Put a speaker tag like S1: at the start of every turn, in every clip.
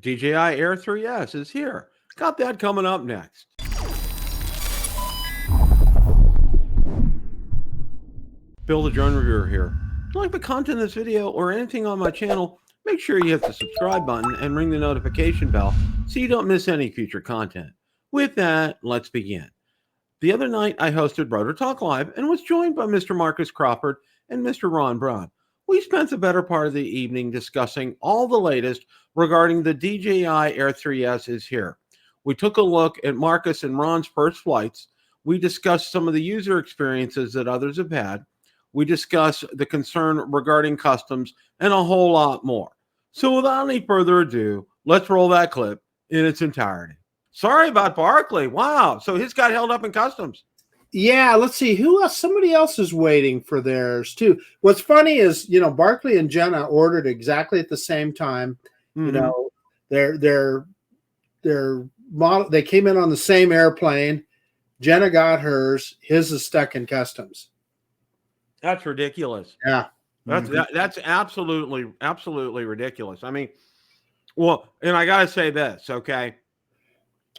S1: DJI Air3S is here. Got that coming up next. Bill the Drone Reviewer here. If you like the content of this video or anything on my channel, make sure you hit the subscribe button and ring the notification bell so you don't miss any future content. With that, let's begin. The other night, I hosted Rotor Talk Live and was joined by Mr. Marcus Crawford and Mr. Ron Brown. We spent the better part of the evening discussing all the latest regarding the DJI Air3S is here. We took a look at Marcus and Ron's first flights. We discussed some of the user experiences that others have had. We discussed the concern regarding customs and a whole lot more. So without any further ado, let's roll that clip in its entirety. Sorry about Barkley. Wow. So his got held up in customs.
S2: Yeah, let's see who else. Somebody else is waiting for theirs too. What's funny is, Barkley and Jenna ordered exactly at the same time.
S1: Mm-hmm.
S2: Their model. They came in on the same airplane. Jenna got hers. His is stuck in customs.
S1: That's ridiculous.
S2: Yeah,
S1: that's absolutely ridiculous. I mean, well, and I gotta say this, okay?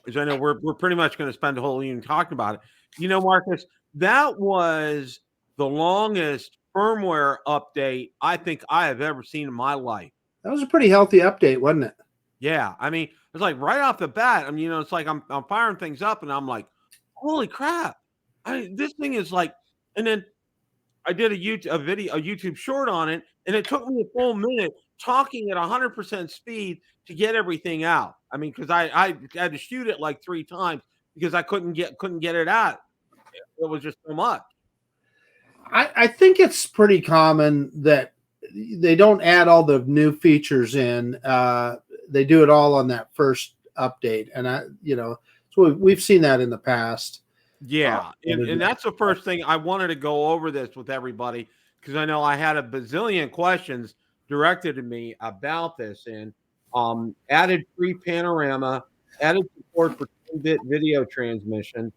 S1: Because I know we're pretty much going to spend the whole evening talking about it. Marcus, that was the longest firmware update I think I have ever seen in my life.
S2: That was a pretty healthy update, wasn't it?
S1: Yeah, I mean, it's like right off the bat. I mean, it's like I'm firing things up, and I'm like, holy crap! This thing is like, and then I did a YouTube short on it, and it took me a full minute talking at 100% speed to get everything out. I mean, because I had to shoot it like 3 times because I couldn't get it out. It was just so much.
S2: I think it's pretty common that they don't add all the new features in. They do it all on that first update, and so we've seen that in the past.
S1: Yeah, and that's the first thing I wanted to go over this with everybody, because I know I had a bazillion questions directed to me about this, and added free panorama, added support for 10-bit video transmission,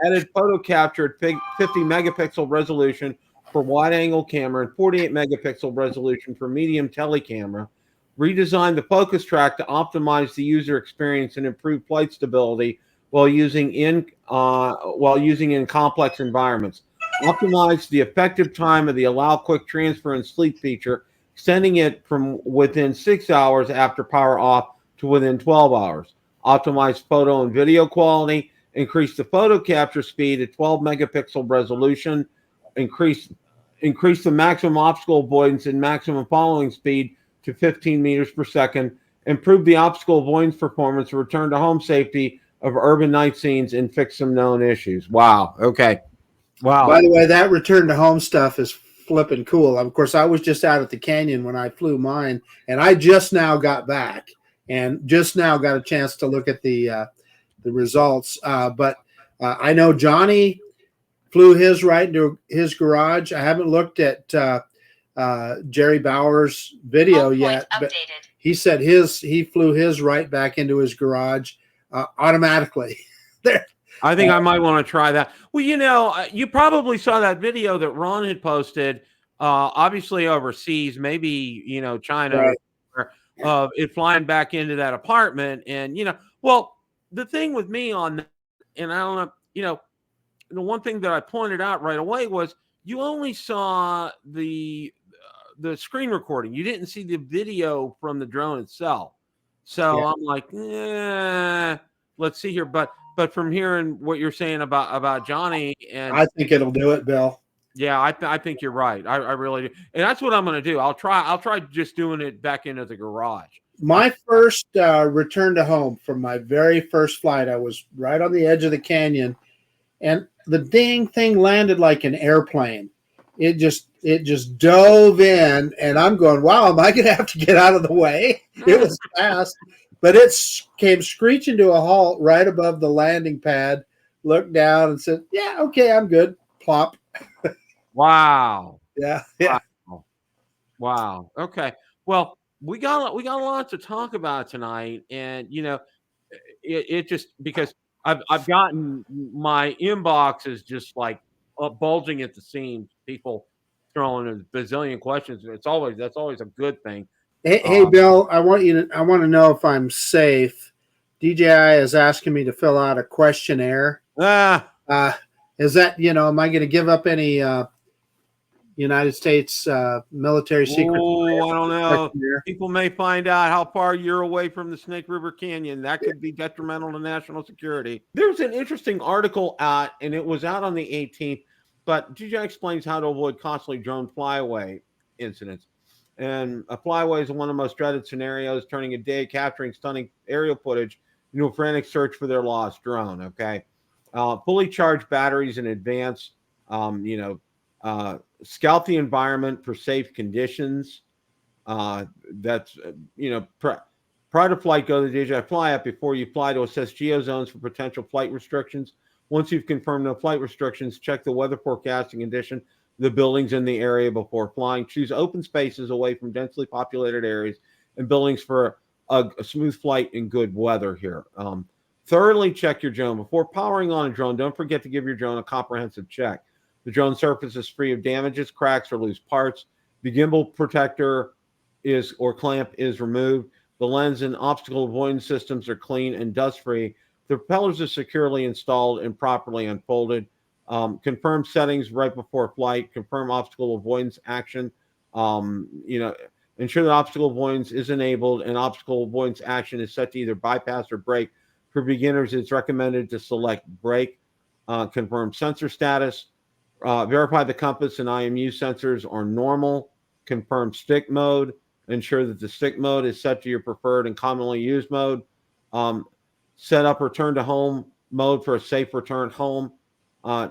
S1: added photo capture at 50 megapixel resolution for wide angle camera and 48 megapixel resolution for medium telecamera, redesigned the focus track to optimize the user experience and improve flight stability while using in complex environments, optimized the effective time of the allow quick transfer and sleep feature, extending it from within 6 hours after power off to within 12 hours, optimized photo and video quality, increased the photo capture speed at 12 megapixel resolution, increased the maximum obstacle avoidance and maximum following speed to 15 meters per second, improved the obstacle avoidance performance, return to home safety of urban night scenes, and fix some known issues. Wow. Okay. Wow.
S2: By the way, that return to home stuff is flipping cool. Of course, I was just out at the canyon when I flew mine, and I just now got back and just now got a chance to look at the results. But I know Johnny flew his right into his garage. I haven't looked at Jerry Bauer's video yet, but he said he flew his right back into his garage automatically. There.
S1: I think I might want to try that. Well, you probably saw that video that Ron had posted, obviously overseas, maybe, China, right. It flying back into that apartment. And, well, the thing with me on that, and I don't know, the one thing that I pointed out right away was you only saw the screen recording. You didn't see the video from the drone itself. So yeah. I'm like, let's see here. But from hearing what you're saying about Johnny, and
S2: I think it'll do it, Bill.
S1: Yeah, I think you're right. I really do, and that's what I'm going to do. I'll try just doing it back into the garage.
S2: My first return to home from my very first flight, I was right on the edge of the canyon, and the dang thing landed like an airplane. It just dove in, and I'm going, wow, am I going to have to get out of the way? It was fast. But it came screeching to a halt right above the landing pad, looked down and said, yeah, okay, I'm good. Plop.
S1: Wow.
S2: Yeah.
S1: Wow. Okay. Well, we got a lot to talk about tonight. And, it just, because I've gotten my inbox is just like bulging at the seams, people throwing a bazillion questions. That's always a good thing.
S2: Hey, Bill, I want to know if I'm safe. DJI is asking me to fill out a questionnaire. Is that, am I going to give up any United States military secrets?
S1: Oh, I don't know. People may find out how far you're away from the Snake River Canyon. That could be detrimental to national security. There's an interesting article out, and it was out on the 18th, but DJI explains how to avoid costly drone flyaway incidents. And a flyaway is one of the most dreaded scenarios, turning a day capturing stunning aerial footage into a frantic search for their lost drone. Okay. Fully charged batteries in advance, scout the environment for safe conditions. Prior to flight, go to the DJI Fly app before you fly to assess geozones for potential flight restrictions. Once you've confirmed no flight restrictions, check the weather forecasting condition, the buildings in the area before flying. Choose open spaces away from densely populated areas and buildings for a smooth flight in good weather here. Thoroughly check your drone. Before powering on a drone, don't forget to give your drone a comprehensive check. The drone surface is free of damages, cracks, or loose parts. The gimbal protector or clamp is removed. The lens and obstacle avoidance systems are clean and dust-free. The propellers are securely installed and properly unfolded. Confirm settings right before flight. Confirm obstacle avoidance action. Ensure that obstacle avoidance is enabled and obstacle avoidance action is set to either bypass or brake. For beginners, it's recommended to select brake. Confirm sensor status. Verify the compass and IMU sensors are normal. Confirm stick mode. Ensure that the stick mode is set to your preferred and commonly used mode. Set up return to home mode for a safe return home.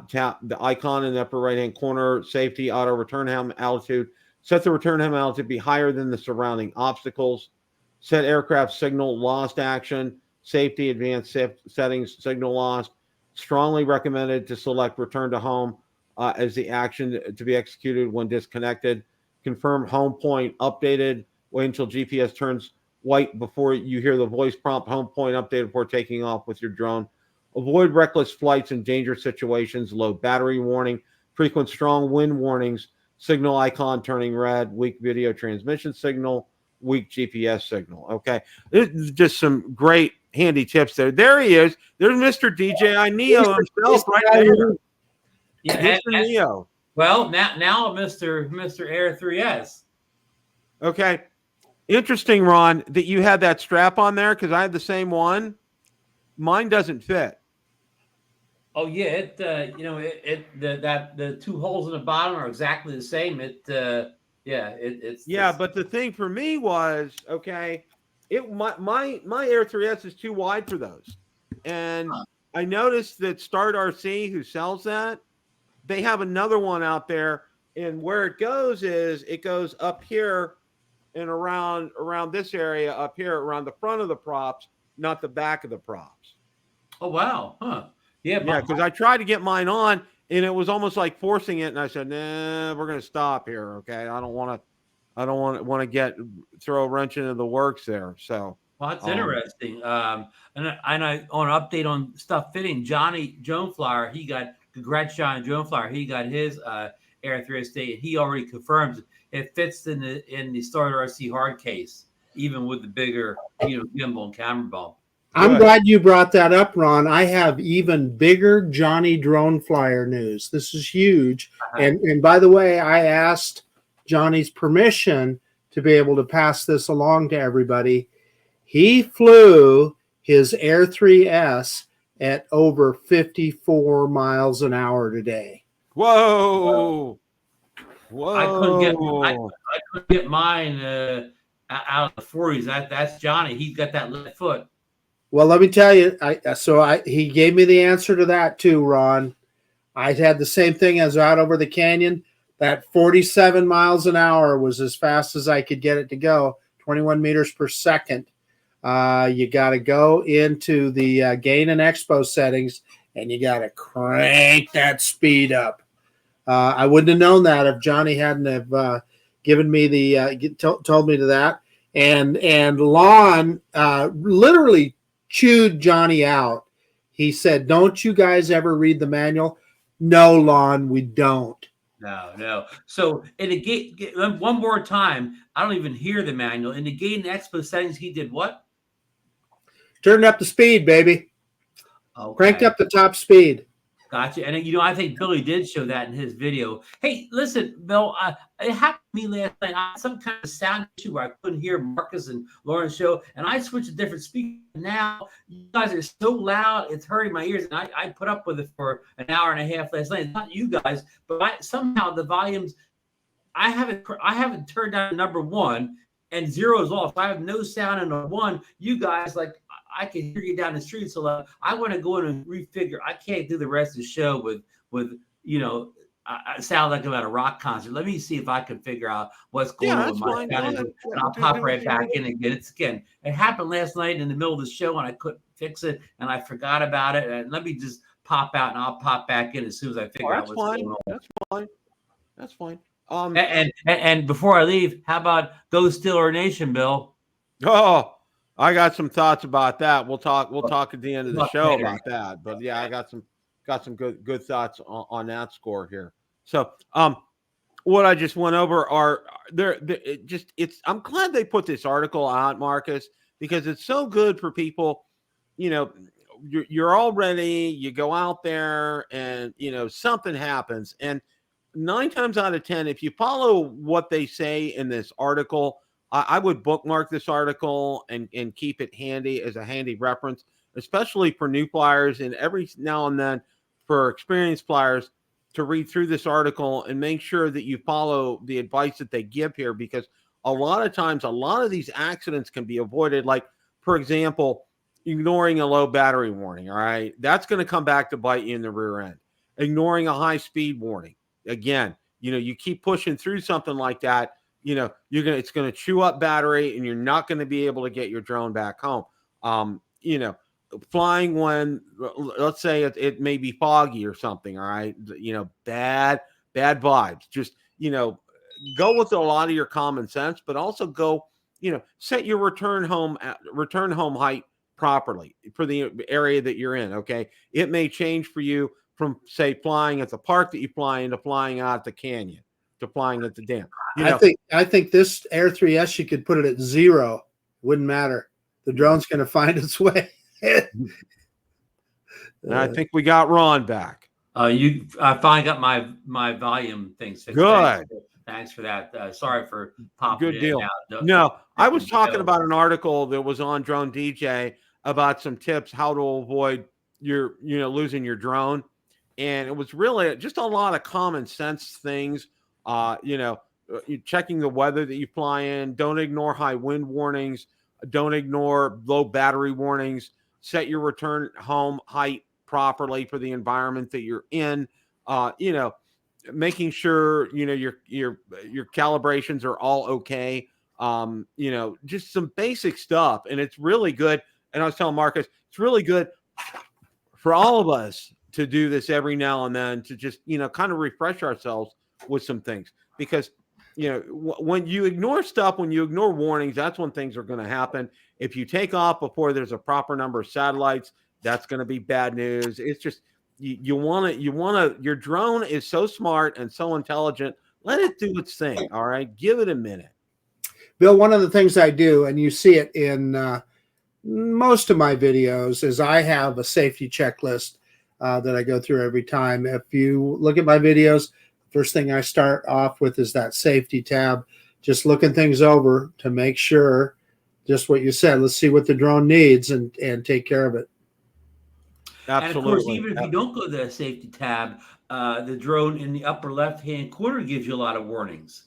S1: Tap the icon in the upper right-hand corner, safety, auto return helm altitude. Set the return helm altitude to be higher than the surrounding obstacles. Set aircraft signal lost action. Safety, advanced settings, signal lost. Strongly recommended to select return to home as the action to be executed when disconnected. Confirm home point updated. Wait until GPS turns white before you hear the voice prompt home point updated before taking off with your drone. Avoid reckless flights in dangerous situations. Low battery warning. Frequent strong wind warnings. Signal icon turning red. Weak video transmission signal. Weak GPS signal. Okay. This is just some great handy tips there. There he is. There's Mr. DJI Neo himself right there.
S3: Yeah,
S1: Mr. Neo.
S3: Well, now Mr. Air3S.
S1: Okay. Interesting, Ron, that you had that strap on there because I had the same one. Mine doesn't fit.
S3: Oh yeah, the two holes in the bottom are exactly the same. But the
S1: thing for me was my Air3S is too wide for those, and I noticed that Start RC, who sells that, they have another one out there, and where it goes up here and around this area up here around the front of the props, not the back of the props.
S3: Oh wow, huh? Yeah,
S1: because I tried to get mine on, and it was almost like forcing it, and I said, "Nah, we're going to stop here, okay? I don't want to throw a wrench into the works there." So,
S3: well, that's interesting. And I on an update on stuff fitting. Johnny Joneflower, congrats, Johnny Joneflower. He got his Air3S date. He already confirms it fits in the Start RC hard case, even with the bigger gimbal and camera bump.
S2: I'm glad you brought that up, Ron. I have even bigger Johnny Drone Flyer news. This is huge. And by the way, I asked Johnny's permission to be able to pass this along to everybody. He flew his Air3S at over 54 miles an hour today.
S1: Whoa.
S3: I couldn't get mine out of the 40s. That's Johnny. He's got that left foot.
S2: Well, let me tell you, he gave me the answer to that too, Ron. I had the same thing as out over the canyon. That 47 miles an hour was as fast as I could get it to go, 21 meters per second. You got to go into the gain and expo settings, and you got to crank that speed up. I wouldn't have known that if Johnny hadn't have given me told me to that. And Lon literally chewed Johnny out. He said, "Don't you guys ever read the manual?" "No, Lon, we don't."
S3: No. So in the gate, one more time, I don't even hear the manual. In the gain and expo settings, he did what?
S2: Turned up the speed, baby.
S3: Okay.
S2: Cranked up the top speed.
S3: Gotcha. And I think Billy did show that in his video. Hey, listen, Bill, it happened to me last night. I had some kind of sound issue where I couldn't hear Marcus and Lauren's show, and I switched to different speakers. Now you guys are so loud, it's hurting my ears. And I put up with it for an hour and a half last night. It's not you guys, but somehow the volumes, I haven't turned down number 1, and 0 is off. I have no sound in the 1. You guys, like, I can hear you down the street. So I want to go in and refigure. I can't do the rest of the show with I sound like I'm at a rock concert. Let me see if I can figure out what's going on with my sound. And I'll pop right back in again. It happened last night in the middle of the show, and I couldn't fix it, and I forgot about it. And let me just pop out, and I'll pop back in as soon as I figure out what's going on.
S1: That's fine.
S3: And before I leave, how about Go Steeler Nation, Bill?
S1: Oh, I got some thoughts about that. We'll talk at the end of the show about that. But yeah, I got some good thoughts on that score here. So, what I just went over are I'm glad they put this article out, Marcus, because it's so good for people. You're all ready. You go out there, and something happens, and 9 times out of 10, if you follow what they say in this article, I would bookmark this article and keep it handy as a handy reference, especially for new flyers, and every now and then for experienced flyers to read through this article and make sure that you follow the advice that they give here, because a lot of times, a lot of these accidents can be avoided. Like, for example, ignoring a low battery warning. All right. That's going to come back to bite you in the rear end. Ignoring a high speed warning. Again, you keep pushing through something like that, it's going to chew up battery, and you're not going to be able to get your drone back home. Flying when, let's say it may be foggy or something. All right. Bad vibes. Just, go with a lot of your common sense, but also go, set your return home height properly for the area that you're in. Okay. It may change for you from, say, flying at the park that you fly in to flying out the canyon to flying at the dam.
S2: I think this Air3S, you could put it at 0. Wouldn't matter. The drone's going to find its way.
S1: And I think we got Ron back.
S3: I finally got my volume things fixed.
S1: Good.
S3: Thanks for that. Sorry for popping.
S1: Good deal. No, I was talking about an article that was on Drone DJ about some tips how to avoid losing your drone. And it was really just a lot of common sense things. Checking the weather that you fly in. Don't ignore high wind warnings. Don't ignore low battery warnings. Set your return home height properly for the environment that you're in. Making sure your calibrations are all okay. Just some basic stuff, and it's really good. And I was telling Marcus, it's really good for all of us to do this every now and then, to just kind of refresh ourselves with some things, because when you ignore stuff, when you ignore warnings, that's when things are going to happen. If you take off before there's a proper number of satellites, that's going to be bad news. It's just you want to your drone is so smart and so intelligent. Let it do its thing. All right, give it a minute.
S2: Bill, one of the things I do, and you see it in most of my videos, is I have a safety checklist that I go through every time. If you look at my videos, first thing I start off with is that safety tab, just looking things over to make sure, just what you said, let's see what the drone needs and take care of it.
S3: Absolutely. And of course, even if you don't go to the safety tab, the drone in the upper left-hand corner gives you a lot of warnings.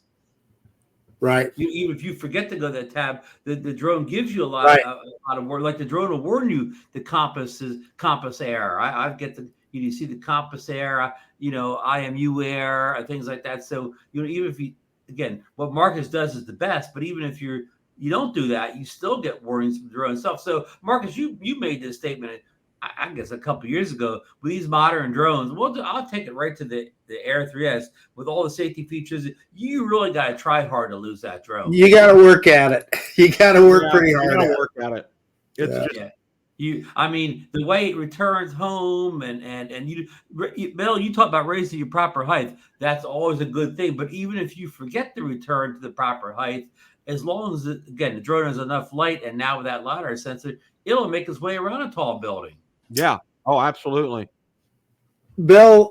S2: Right.
S3: Even if you forget to go to that tab, the drone gives you a lot of warning. Like the drone will warn you the compass error. I get the you see the compass error, IMU error, things like that. So even if you, again, what Marcus does is the best, but even if you don't do that, you still get warnings from the drone itself. So Marcus, you made this statement, I guess a couple of years ago, with these modern drones. Well, I'll take it right to the Air3S with all the safety features. You really got to try hard to lose that drone.
S2: You got to work at it. You got to work pretty hard.
S1: You got to work at it. It's
S3: I mean, the way it returns home, and Bill, you talk about raising your proper height. That's always a good thing. But even if you forget to return to the proper height, as long as again the drone has enough light, and now with that LiDAR sensor, it'll make its way around a tall building.
S1: Yeah. Oh, absolutely.
S2: Bill,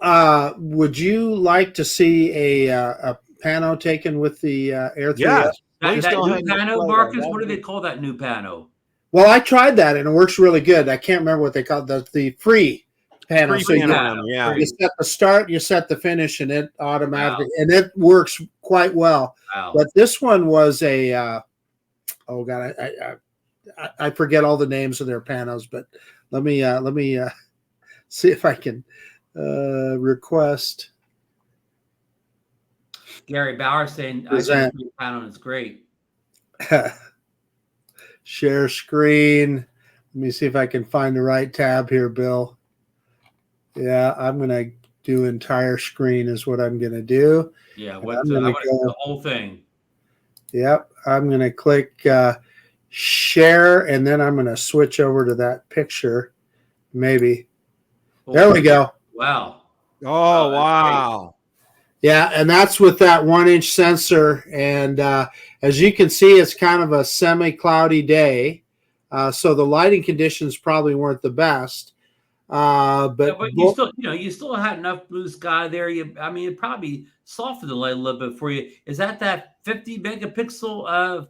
S2: would you like to see a pano taken with the Air3S?
S1: Yes.
S3: That
S1: Please go
S3: new
S1: ahead and
S3: pano,
S1: display
S3: Marcus.
S1: that.
S3: What do they call that new pano?
S2: Well, I tried that and it works really good. I can't remember what they call it, the free panel.
S1: Free
S2: So you,
S1: panorama, yeah.
S2: you set the start, you set the finish, and it automatically and it works quite well.
S3: Wow.
S2: But this one was a oh god, I forget all the names of their panos, but let me see if I can request.
S3: Gary Bauer saying I
S2: Present.
S3: think the pano is great.
S2: Share screen. Let me see if I can find the right tab here, Bill. Yeah, I'm going to do entire screen is what I'm going to do.
S3: Yeah,
S2: And
S3: what's the whole thing?
S2: Yep, I'm going to click share, and then I'm going to switch over to that picture. Maybe. There we go.
S3: Wow.
S1: Oh, wow.
S2: Yeah, and that's with that 1-inch sensor. And as you can see, it's kind of a semi-cloudy day. So the lighting conditions probably weren't the best. But
S3: you still had enough blue sky there. I mean, it probably softened the light a little bit for you. Is that 50 megapixel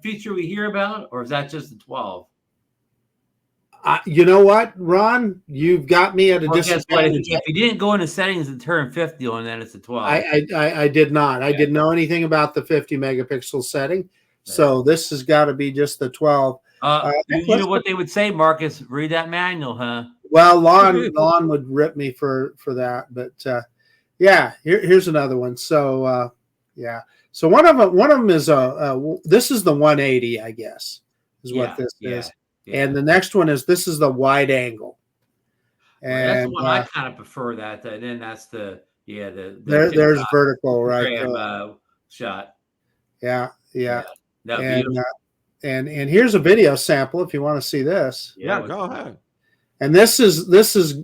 S3: feature we hear about, or is that just the 12?
S2: You know what, Ron? You've got me at a disadvantage.
S3: If you didn't go into settings and turn 50 on, then it's a 12.
S2: I did not. I didn't know anything about the 50 megapixel setting. So this has got to be just the 12.
S3: You know what they would say, Marcus? Read that manual, huh?
S2: Well, Lon would rip me for that, but yeah. Here's another one. So yeah. So one of them is this is the 180, I guess, is what this is. Yeah. And the next one is this is the wide angle. And
S3: that's the one I kind of prefer. That and then that's
S2: there's vertical right
S3: shot.
S2: Yeah.
S3: No,
S2: and here's a video sample if you want to see this.
S1: Yeah, go ahead.
S2: And this is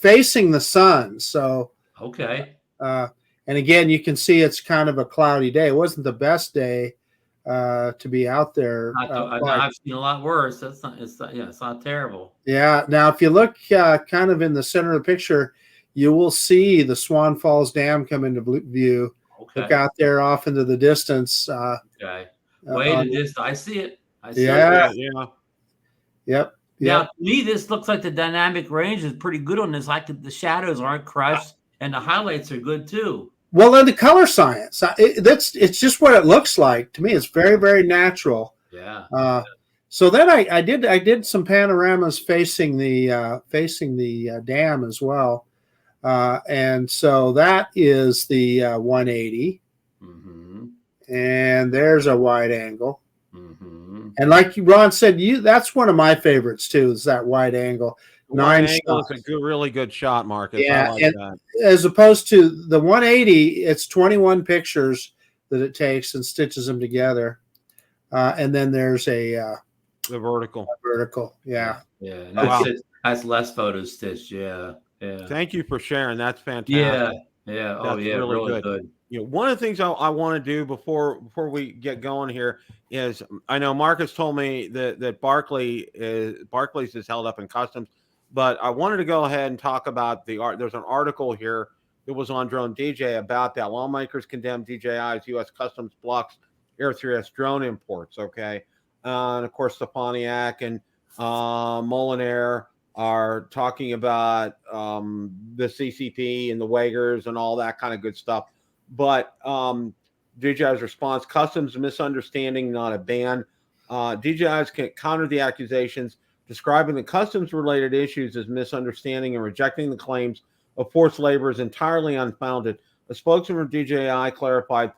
S2: facing the sun. So
S3: okay.
S2: And again, you can see it's kind of a cloudy day. It wasn't the best day to be out there.
S3: I've seen a lot worse. It's not terrible.
S2: Yeah. Now, if you look kind of in the center of the picture, you will see the Swan Falls Dam come into view.
S3: Okay.
S2: Look out there off into the distance.
S3: Okay. Way to distance. I see it.
S2: Yeah.
S3: Yep. Now, to me, this looks like the dynamic range is pretty good on this. The shadows aren't crushed, and the highlights are good too.
S2: Well, in the color science, it's just what it looks like to me. It's very, very natural.
S3: Yeah.
S2: So then I did some panoramas facing the dam as well, and so that is the 180, and there's a wide angle. And like Ron said, that's one of my favorites too. Is that wide angle? 9 shots.
S1: It's a really good shot, Marcus.
S2: Yeah,
S1: I like that.
S2: As opposed to the 180, it's 21 pictures that it takes and stitches them together, and then there's the
S1: vertical.
S2: Yeah.
S3: Yeah. That's less photo stitched. Yeah.
S1: Thank you for sharing. That's fantastic.
S3: Yeah. Oh,
S1: that's
S3: yeah. Really good.
S1: One of the things I want to do before we get going here is I know Marcus told me that Barclays is held up in customs, but I wanted to go ahead and talk about there's an article here that was on Drone DJ about that. Lawmakers condemn DJI's U.S. Customs blocks Air3S drone imports. Okay, and of course the Pontiac and Molinaire are talking about the CCP and the Wagers and all that kind of good stuff. But DJI's response: customs misunderstanding, not a ban. DJI's can counter the accusations, describing the customs-related issues as misunderstanding and rejecting the claims of forced labor as entirely unfounded. A spokesman from DJI clarified,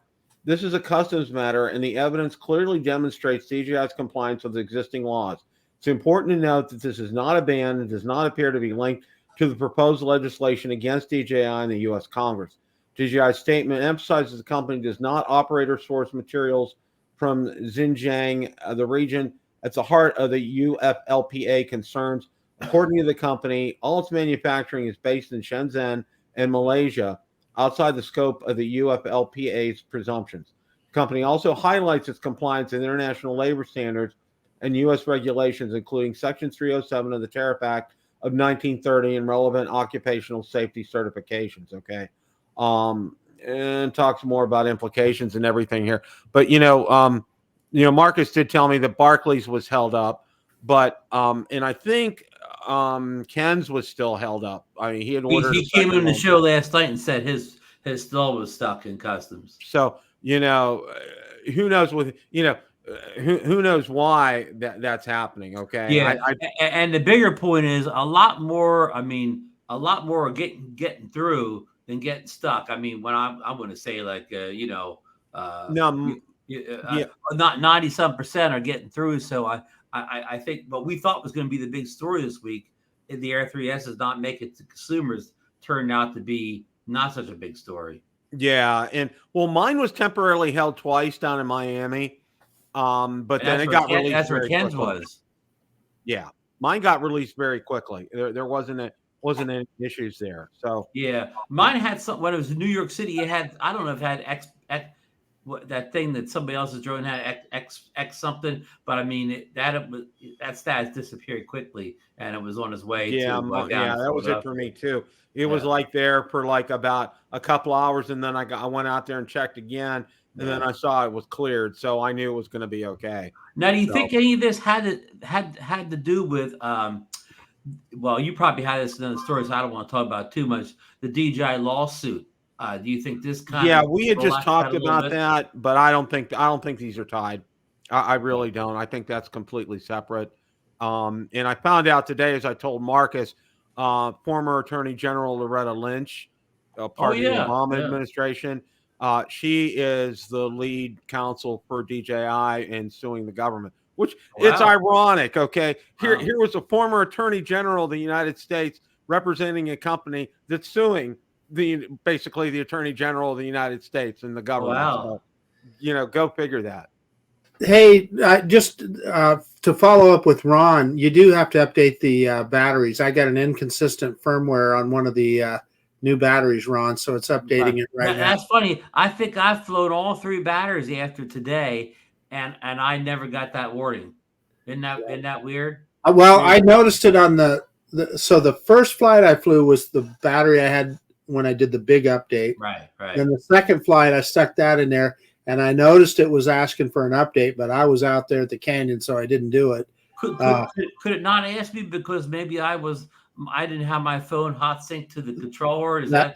S1: this is a customs matter, and the evidence clearly demonstrates DJI's compliance with existing laws. It's important to note that this is not a ban and does not appear to be linked to the proposed legislation against DJI in the U.S. Congress. DJI's statement emphasizes the company does not operate or source materials from Xinjiang, the region, at the heart of the UFLPA concerns. According to the company, all its manufacturing is based in Shenzhen and Malaysia, outside the scope of the UFLPA's presumptions. The company also highlights its compliance with international labor standards and U.S. regulations, including Section 307 of the Tariff Act of 1930 and relevant occupational safety certifications. Okay. And talks more about implications and everything here. But, Marcus did tell me that Barclays was held up, but, and I think Ken's was still held up. I mean, he had ordered.
S3: He came on the show last night and said his stall was stuck in customs.
S1: So, who knows who knows why that's happening. Okay.
S3: Yeah. And the bigger point is a lot more are getting through than getting stuck. I mean, when I'm going to say like, not 90-some% are getting through. So I think, but we thought was going to be the big story this week. The Air3S does not make it to consumers, turned out to be not such a big story.
S1: Yeah. And well, mine was temporarily held twice down in Miami. But then it got released.
S3: That's where Ken's was.
S1: Yeah. Mine got released very quickly. There wasn't any issues there. So
S3: yeah, mine had some, when it was in New York City, it had, I don't know if it had that thing that somebody else is drawing had X something, but I mean that status disappeared quickly and it was on its way.
S1: Yeah, that was it for me too. It was like there for like about a couple hours, and then I went out there and checked again, and then I saw it was cleared, so I knew it was going to be okay.
S3: Now, do you think any of this had to do with? Well, you probably had this in the story, so I don't want to talk about it too much. The DJI lawsuit. Do you think this kind?
S1: Yeah, we had just talked about that, but I don't think these are tied. I really don't. I think that's completely separate. And I found out today, as I told Marcus, former Attorney General Loretta Lynch, part of the Obama administration. She is the lead counsel for DJI in suing the government, which it's ironic. Okay. Here was a former Attorney General of the United States representing a company that's suing basically the Attorney General of the United States and the government.
S3: Wow.
S1: So, go figure that.
S2: Hey, just to follow up with Ron, you do have to update the batteries. I got an inconsistent firmware on one of the new batteries, Ron, so it's updating it right now.
S3: That's funny. I think I've flown all 3 batteries after today, and I never got that warning. Isn't that weird?
S2: Well, I noticed it on so the first flight I flew was the battery I had when I did the big update.
S3: Right.
S2: Then the second flight, I stuck that in there, and I noticed it was asking for an update, but I was out there at the canyon, so I didn't do it.
S3: Could it not ask me because maybe I didn't have my phone hot sync to the controller?
S2: Yeah,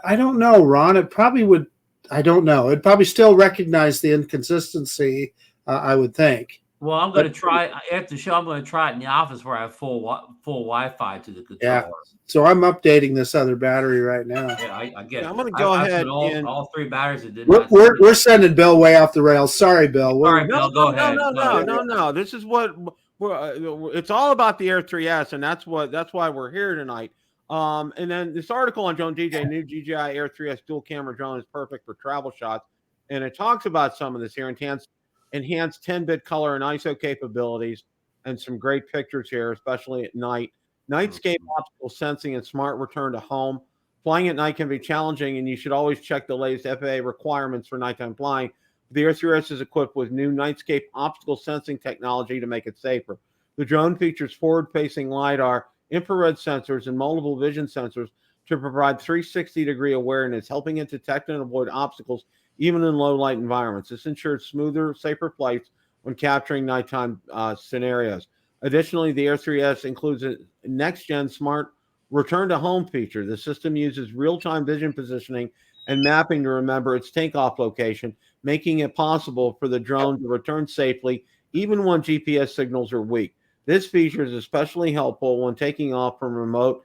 S2: I don't know, Ron. It probably would. I don't know. It'd probably still recognize the inconsistency, I would think.
S3: Well, I'm going to try after the show. I'm going to try it in the office where I have full Wi-Fi to the controller.
S2: Yeah. So I'm updating this other battery right now.
S3: Yeah, I get it.
S1: I'm going to go ahead.
S3: All 3 batteries.
S2: We're sending Bill way off the rails. Sorry, Bill.
S3: Bill. Go ahead.
S1: No. This is what it's all about, the Air3S, and that's why we're here tonight. And then this article on Drone DJ, new DJI Air3S dual camera drone is perfect for travel shots, and it talks about some of this here, enhanced 10-bit color and ISO capabilities, and some great pictures here, especially at night. Nightscape optical sensing and smart return to home. Flying at night can be challenging, and you should always check the latest FAA requirements for nighttime flying. The Air3S is equipped with new Nightscape optical sensing technology to make it safer. The drone features forward-facing LiDAR, infrared sensors, and multiple vision sensors to provide 360-degree awareness, helping it detect and avoid obstacles even in low-light environments. This ensures smoother, safer flights when capturing nighttime scenarios. Additionally, the Air3S includes a next-gen smart return-to-home feature. The system uses real-time vision positioning and mapping to remember its takeoff location, making it possible for the drone to return safely even when GPS signals are weak. This feature is especially helpful when taking off from remote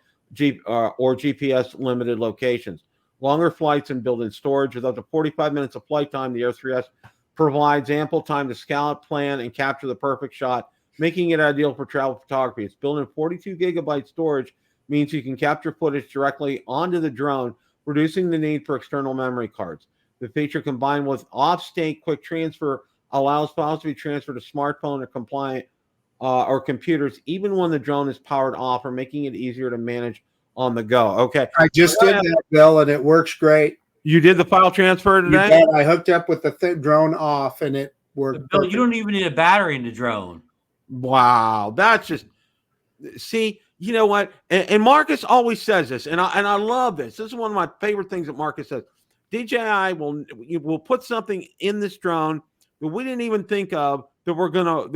S1: or GPS-limited locations. Longer flights and built-in storage with up to 45 minutes of flight time, the Air3S provides ample time to scout, plan, and capture the perfect shot, making it ideal for travel photography. Its built-in 42-gigabyte storage means you can capture footage directly onto the drone, reducing the need for external memory cards. The feature, combined with off-state quick transfer allows files to be transferred to smartphone or compliant or computers, even when the drone is powered off, or making it easier to manage on the go. Okay.
S2: I just did that, Bill, and it works great.
S1: You did the file transfer today?
S2: You bet. I hooked up with the drone off, and it worked.
S3: Bill, you don't even need a battery in the drone.
S1: Wow. That's just, see, you know what? And Marcus always says this, and I love this. This is one of my favorite things that Marcus says. DJI will put something in this drone that we didn't even think of that we're gonna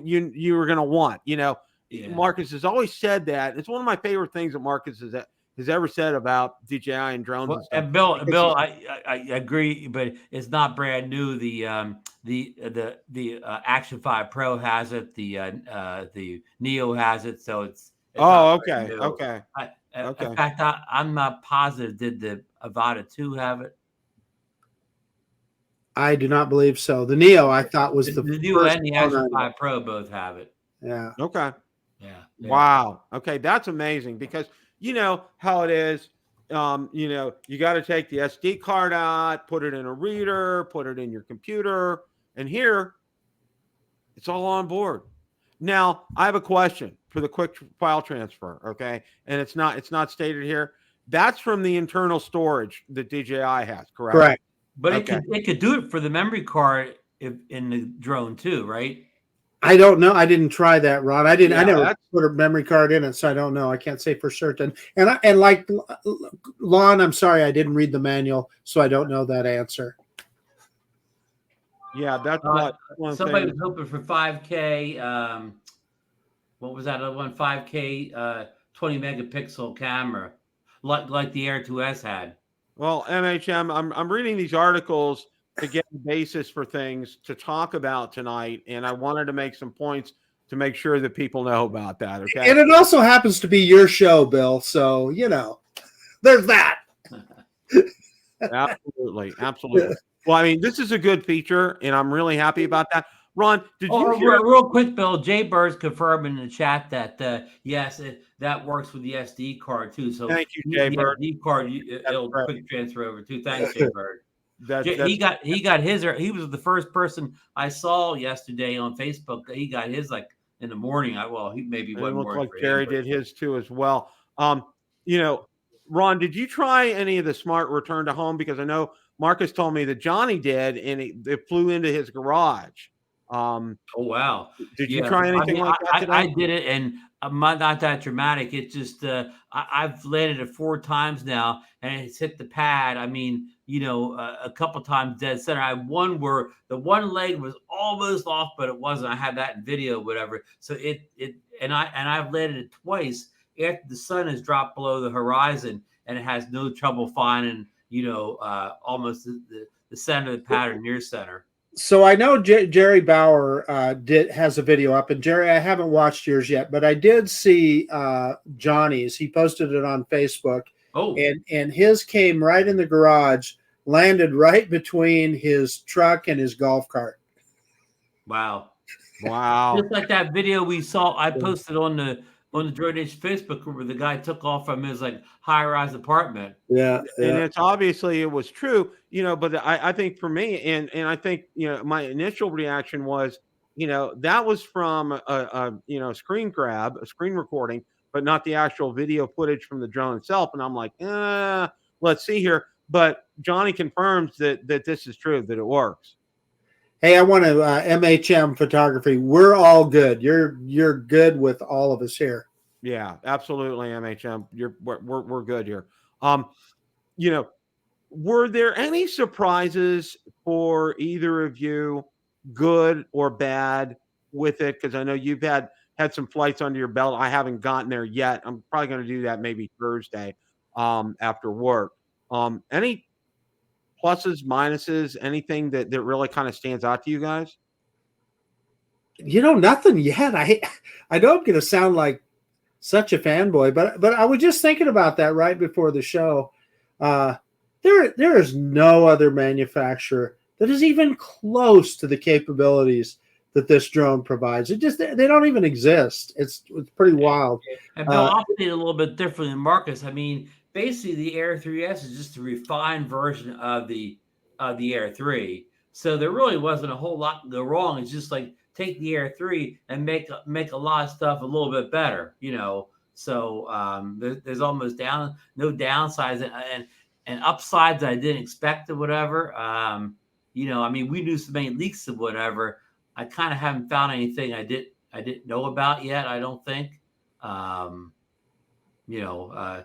S1: you were gonna want. You know, yeah. Marcus has always said that. It's one of my favorite things that Marcus has ever said about DJI and drones.
S3: Well, and Bill, I agree, but it's not brand new. The Action 5 Pro has it. The Neo has it. So it's
S1: okay.
S3: Okay. In fact, I'm not positive. Did the Avata 2 have it?
S2: I do not believe so. The Neo, I thought, was the
S3: Neo and the Action 5 Pro both have it.
S2: Yeah.
S1: Okay.
S3: Yeah.
S1: Wow. Okay, that's amazing, because you know how it is. You know, you got to take the SD card out, put it in a reader, put it in your computer, and here it's all on board. Now, I have a question for the quick file transfer, okay? And it's not stated here. That's from the internal storage that DJI has, correct?
S2: Correct.
S3: But it could do it for the memory card in the drone too, right?
S2: I don't know. I didn't try that, Ron. I never put a memory card in it, so I don't know. I can't say for certain. And like Lon, I'm sorry, I didn't read the manual, so I don't know that answer.
S1: Yeah, that's one
S3: somebody
S1: thing.
S3: was hoping for 5K. What was that other one? 5K 20 megapixel camera, like the Air3S had.
S1: Well, MHM, I'm reading these articles to get the basis for things to talk about tonight, and I wanted to make some points to make sure that people know about that. Okay,
S2: and it also happens to be your show, Bill. So you know, there's that.
S1: Absolutely. Well, I mean, this is a good feature, and I'm really happy about that. Ron, did you hear?
S3: Real quick, Bill? Jay Bird's confirming in the chat that yes, that works with the SD card too. So
S1: thank you, Jay Bird.
S3: SD card, it'll quick transfer over too. Thanks, Jay Bird. He got his. He was the first person I saw yesterday on Facebook. He got his like in the morning. He maybe
S1: it looks like Jerry did his too as well. You know, Ron, did you try any of the smart return to home? Because I know Marcus told me that Johnny did, and it flew into his garage.
S3: Oh wow!
S1: Did you try anything like that today?
S3: I did it, and I'm not that dramatic. It just I've landed it 4 times now, and it's hit the pad. I mean, you know, a couple times dead center. I had one where the one leg was almost off, but it wasn't. I had that in video, whatever. So I've landed it twice after the sun has dropped below the horizon, and it has no trouble finding, you know, almost the center of the pad or near center.
S2: So I know Jerry Bauer has a video up, and Jerry, I haven't watched yours yet, but I did see Johnny's. He posted it on Facebook.
S3: Oh,
S2: and his came right in the garage, landed right between his truck and his golf cart.
S3: Wow!
S1: Just
S3: like that video we saw. I posted on the Tundra Nation Facebook group where the guy took off from his like high-rise apartment.
S2: Yeah.
S1: And it's obviously it was true, you know, but I think for me, and I think, you know, my initial reaction was, you know, that was from a screen grab, a screen recording, but not the actual video footage from the drone itself. And I'm like, let's see here. But Johnny confirms that this is true, that it works.
S2: Hey, I want to MHM photography. We're all good. You're good with all of us here.
S1: Yeah, absolutely, MHM. We're good here. You know, were there any surprises for either of you, good or bad, with it? Because I know you've had some flights under your belt. I haven't gotten there yet. I'm probably going to do that maybe Thursday after work. Any pluses, minuses, anything that really kind of stands out to you guys?
S2: You know, nothing yet. I know I'm going to sound like such a fanboy, but I was just thinking about that right before the show. There is no other manufacturer that is even close to the capabilities that this drone provides. They don't even exist. It's pretty wild.
S3: And Bill, I'll say it a little bit different than Marcus. I mean, basically the Air3S is just a refined version of the Air3. So there really wasn't a whole lot to go wrong. It's just like take the Air 3 and make a lot of stuff a little bit better, you know. So there's almost no downsides and upsides I didn't expect or whatever. You know, I mean, we knew so many leaks of whatever. I kind of haven't found anything I didn't know about yet. I don't think. You know,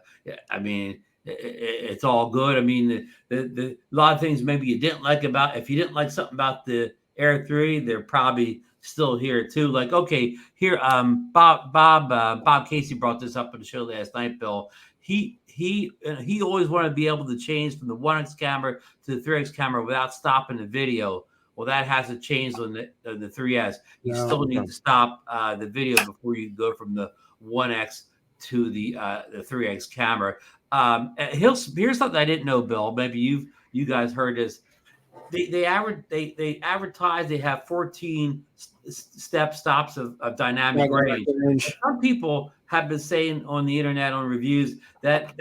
S3: I mean, it's all good. I mean, the a lot of things maybe you didn't like about. If you didn't like something about the Air 3, they're probably still here too. Like, okay, here, Bob Casey brought this up on the show last night, Bill. He always wanted to be able to change from the 1x camera to the 3x camera without stopping the video. Well, that hasn't changed on the 3S. You still need to stop the video before you go from the 1x to the 3x camera. Here's something I didn't know, Bill. Maybe you guys heard this. They advertise they have 14 stops of dynamic range. Some people have been saying on the internet on reviews that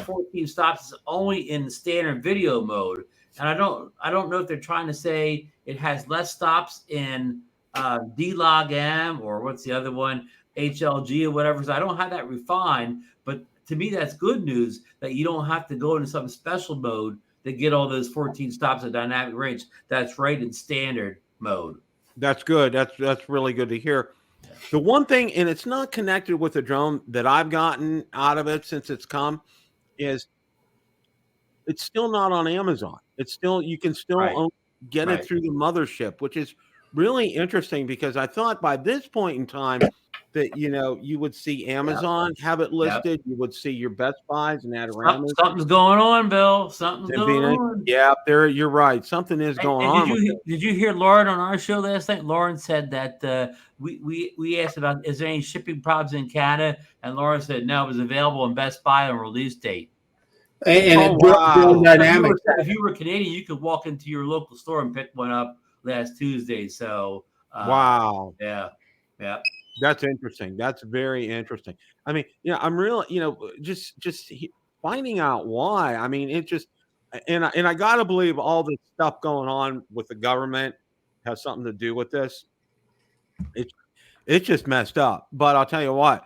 S3: 14 stops is only in the standard video mode, and I don't know if they're trying to say it has less stops in D-Log-M or what's the other one, HLG or whatever. So I don't have that refined, but to me that's good news that you don't have to go into some special mode to get all those 14 stops of dynamic range. That's right in standard mode.
S1: That's good. That's really good to hear. The one thing, and it's not connected with the drone, that I've gotten out of it since it's come is it's still not on Amazon. It's still, you can still get it through the mothership, which is really interesting because I thought by this point in time that, you know, you would see Amazon have it listed. You would see your Best Buys and Adorama.
S3: Something's going on, Bill. Something's going on.
S1: Yeah, you're right. Something is going on.
S3: Did you hear Lauren on our show last night? Lauren said that we asked about, is there any shipping problems in Canada? And Lauren said, no, it was available in Best Buy on release date.
S2: And dynamic.
S3: If you were Canadian, you could walk into your local store and pick one up last Tuesday. So,
S1: wow.
S3: Yeah.
S1: That's interesting. That's very interesting. I mean, yeah, I'm really, you know, just finding out why. I mean, it just, and I gotta believe all this stuff going on with the government has something to do with this. It's just messed up. But I'll tell you what,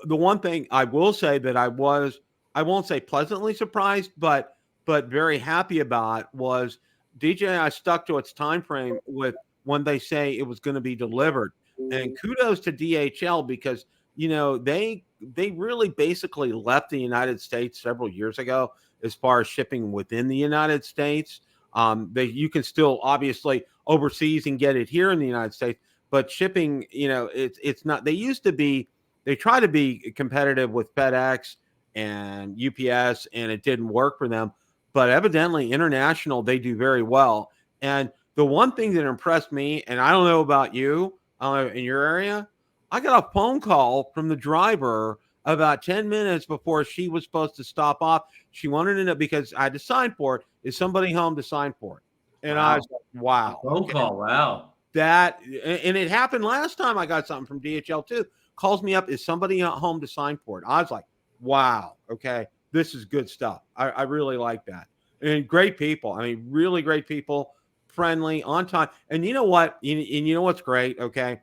S1: the one thing I will say that I won't say pleasantly surprised, but very happy about was DJI stuck to its time frame with when they say it was going to be delivered. And kudos to DHL because, you know, they really basically left the United States several years ago as far as shipping within the United States. You can still obviously overseas and get it here in the United States, but shipping, you know, it's not. They try to be competitive with FedEx and UPS, and it didn't work for them. But evidently, international, they do very well. And the one thing that impressed me, and I don't know about you, in your area, I got a phone call from the driver about 10 minutes before she was supposed to stop off. She wanted to know because I had to sign for it. Is somebody home to sign for it? And I was like, wow.
S3: Phone call, wow.
S1: And it happened last time I got something from DHL too. Calls me up, is somebody home to sign for it? I was like, wow, okay, this is good stuff. I really like that. And great people. I mean, really great people. Friendly, on time. And you know what? You know what's great? Okay.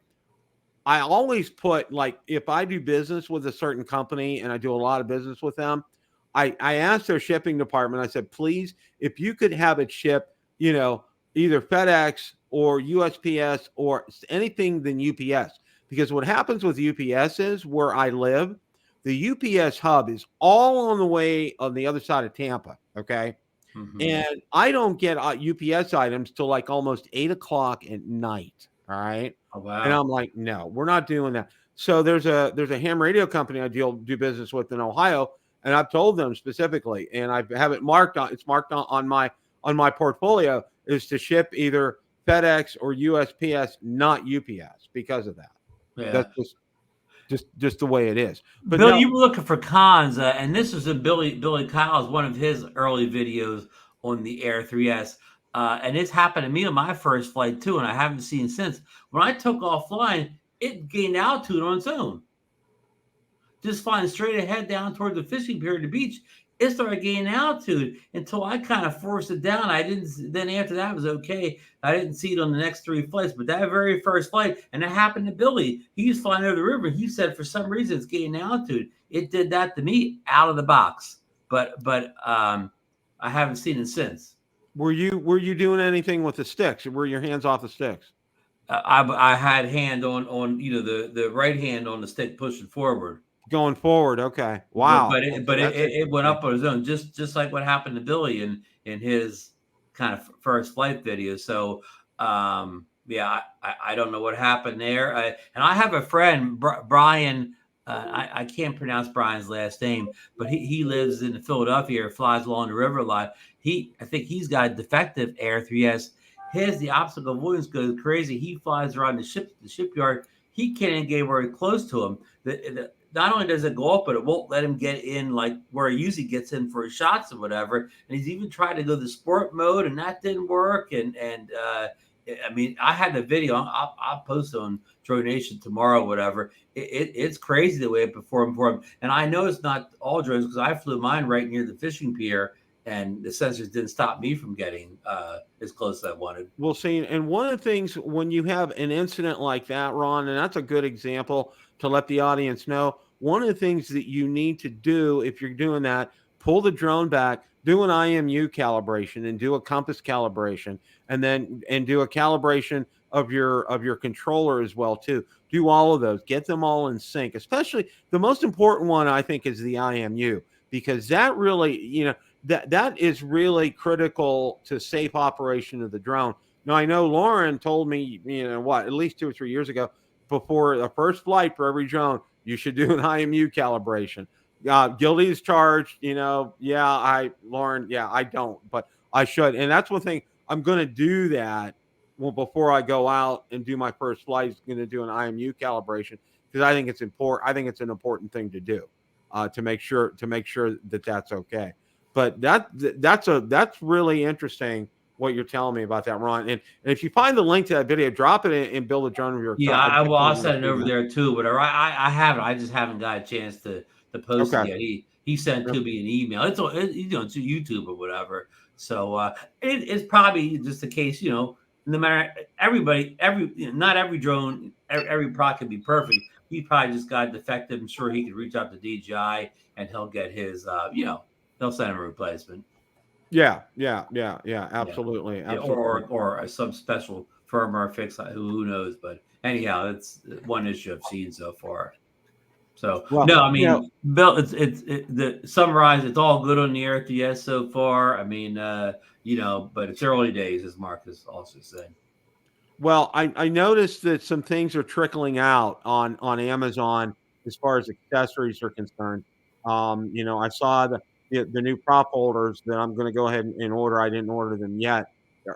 S1: I always put, like, if I do business with a certain company and I do a lot of business with them, I asked their shipping department, I said, please, if you could have it shipped, you know, either FedEx or USPS or anything than UPS. Because what happens with UPS is where I live, the UPS hub is all on the way on the other side of Tampa. Okay. Mm-hmm. And I don't get UPS items till like almost 8 o'clock at night. All right.
S3: Oh, wow.
S1: And I'm like, no, we're not doing that. So there's a ham radio company I do business with in Ohio. And I've told them specifically, and I have it marked on, it's marked on my portfolio, is to ship either FedEx or USPS, not UPS, because of that. Yeah. That's just the way it is. But
S3: Bill, you were looking for cons, and this was in Billy Kyle's one of his early videos on the Air3S, and it's happened to me on my first flight too, and I haven't seen since. When I took off flying, it gained altitude on its own, just flying straight ahead down toward the fishing pier at the beach. it started gaining altitude until I kind of forced it down. I didn't. Then after that, it was okay. I didn't see it on the next 3 flights, but that very first flight, and it happened to Billy. He was flying over the river. He said for some reason it's gaining altitude. It did that to me out of the box, but I haven't seen it since.
S1: Were you doing anything with the sticks? Were your hands off the sticks?
S3: I had hand on the right hand on the stick pushing forward.
S1: Going forward, okay. Wow.
S3: But it went up on its own, just like what happened to Billy in his kind of first flight video. So yeah, I don't know what happened there. And I have a friend, Brian. I can't pronounce Brian's last name, but he lives in Philadelphia, flies along the river a lot. I think he's got a defective Air3S. The obstacle avoidance goes crazy. He flies around the shipyard. He can't even get very close to him. Not only does it go up, but it won't let him get in like where he usually gets in for his shots or whatever. And he's even tried to go the sport mode, and that didn't work. And I mean, I had the video. I'll post it on Tundra Nation tomorrow, whatever. It's crazy the way it performed for him. And I know it's not all drones because I flew mine right near the fishing pier, and the sensors didn't stop me from getting as close as I wanted.
S1: We'll see. And one of the things when you have an incident like that, Ron, and that's a good example to let the audience know, one of the things that you need to do if you're doing that, pull the drone back, do an IMU calibration and do a compass calibration, and do a calibration of your controller as well too. Do all of those, get them all in sync. Especially the most important one, I think, is the IMU, because that really, that is really critical to safe operation of the drone. Now, I know Lauren told me, at least 2 or 3 years ago, before the first flight for every drone, you should do an IMU calibration. Guilty as charged, Lauren, I don't, but I should. And that's one thing, I'm going to do that. Well, before I go out and do my first flight, I'm going to do an IMU calibration, because I think it's important. I think it's an important thing to do to make sure that that's okay. But that's really interesting what you're telling me about that, Ron. And if you find the link to that video, drop it in Build a Drone Reviewer.
S3: Yeah, I'll send it over there too. But I haven't. I just haven't got a chance to post it yet. He sent to me an email. It's to YouTube or whatever. So it's probably just the case. No matter not every drone, every product can be perfect. He probably just got defective. I'm sure he could reach out to DJI and he'll get his. They'll send him a replacement.
S1: Yeah, absolutely.
S3: Yeah, or some special firmware fix. Who knows? But anyhow, it's one issue I've seen so far. So no, I mean, Bill, the summarize. It's all good on the Air3S so far. I mean, but it's early days, as Marcus also said.
S1: Well, I noticed that some things are trickling out on Amazon as far as accessories are concerned. I saw the new prop holders that I'm going to go ahead and order. I didn't order them yet.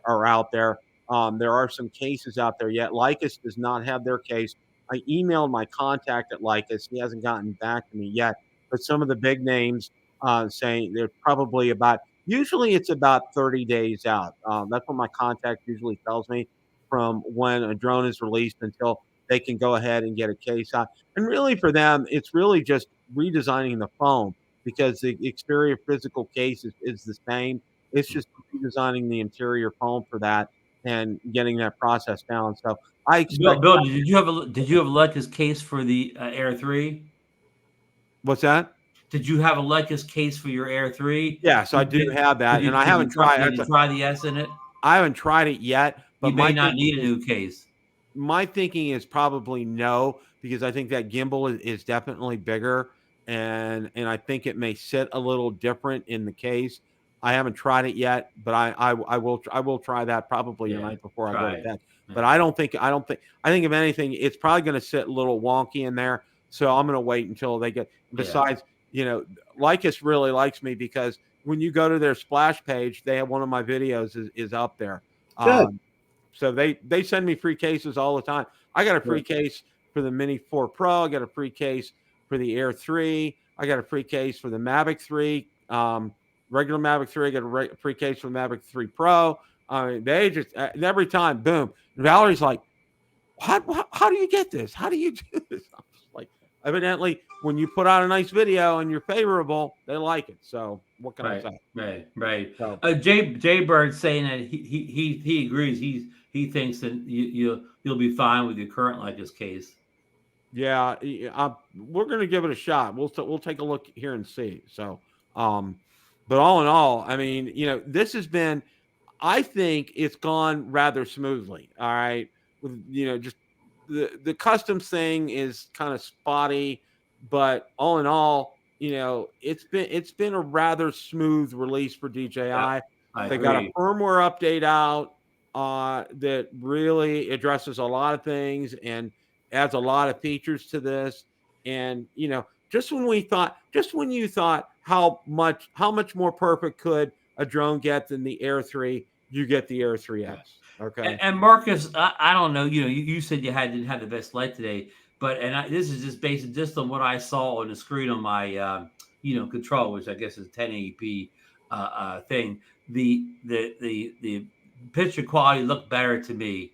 S1: Are out there. There are some cases out there yet. Lycus does not have their case. I emailed my contact at Lycus. He hasn't gotten back to me yet. But some of the big names saying they're probably usually it's about 30 days out. That's what my contact usually tells me from when a drone is released until they can go ahead and get a case out. And really for them, it's really just redesigning the foam, because the exterior physical case is the same. It's just redesigning the interior foam for that and getting that process down. So I expect.
S3: Bill, did you have a Lycus case for the Air 3?
S1: What's that?
S3: Did you have a Lycus case for your Air 3?
S1: Yes, I do have that, and I haven't tried.
S3: Did you try the S in it?
S1: I haven't tried it yet, but
S3: you may not need a new case.
S1: My thinking is probably no, because I think that gimbal is definitely bigger, and I think it may sit a little different in the case. I haven't tried it yet, but I will try that probably the night before I go to bed. But I think if anything, it's probably going to sit a little wonky in there. So I'm going to wait until they get. Besides, Lycus really likes me, because when you go to their splash page, they have one of my videos is up there. So they send me free cases all the time. I got a free case for the Mini 4 Pro. I got a free case for the Air 3. I got a free case for the Mavic 3. Regular Mavic 3. I got a free case for the Mavic 3 Pro. They just every time, boom. And Valerie's like, how do you get this? How do you do this? I'm just like, evidently, when you put out a nice video and you're favorable, they like it. So What can I say?
S3: Right.
S1: So,
S3: Jay Bird saying that he agrees. He thinks that you'll be fine with your current Leica's case.
S1: yeah, we're going to give it a shot. We'll take a look here and see. So, but all in all, I mean, this has been, I think it's gone rather smoothly. All right, with just the customs thing is kind of spotty, but all in all, it's been a rather smooth release for DJI.
S3: Yeah, I
S1: They
S3: agree.
S1: got a firmware update out that really addresses a lot of things and adds a lot of features to this. And just when you thought how much more perfect could a drone get than the Air 3, you get the Air 3S. Okay.
S3: And Marcus, I don't know. You said you didn't have the best light today, but this is just based just on what I saw on the screen on my control, which I guess is 1080p thing. The picture quality looked better to me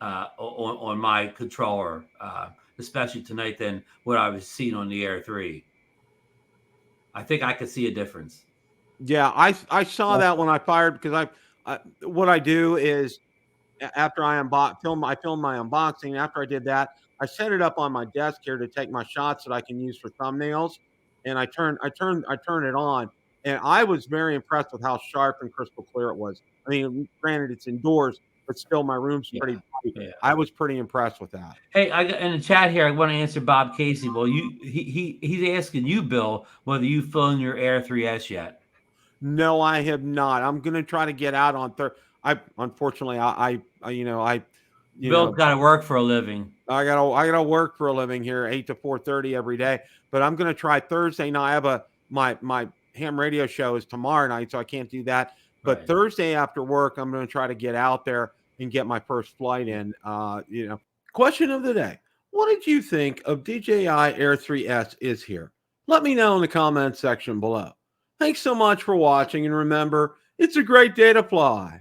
S3: on my controller, especially tonight, than what I was seeing on the Air 3. I think I could see a difference.
S1: Yeah, I saw that when I fired, because what I do is after I film my unboxing. After I did that, I set it up on my desk here to take my shots that I can use for thumbnails, and I turn it on, and I was very impressed with how sharp and crystal clear it was. I mean, granted it's indoors, but still my room's pretty bright.
S3: Yeah.
S1: I was pretty impressed with that.
S3: Hey, I got in the chat here. I want to answer Bob Casey. Well, he's asking you, Bill, whether you've flown your Air 3S yet.
S1: No, I have not. I'm gonna try to get out on Thursday. Unfortunately,
S3: Bill's got to work for a living.
S1: I gotta work for a living here, 8 to 4:30 every day. But I'm gonna try Thursday. Now I have my ham radio show is tomorrow night, so I can't do that. But
S3: Right.
S1: Thursday after work, I'm gonna try to get out there and get my first flight in. Question of the day: what did you think of DJI Air 3S is here? Let me know in the comments section below. Thanks so much for watching, and remember, it's a great day to fly.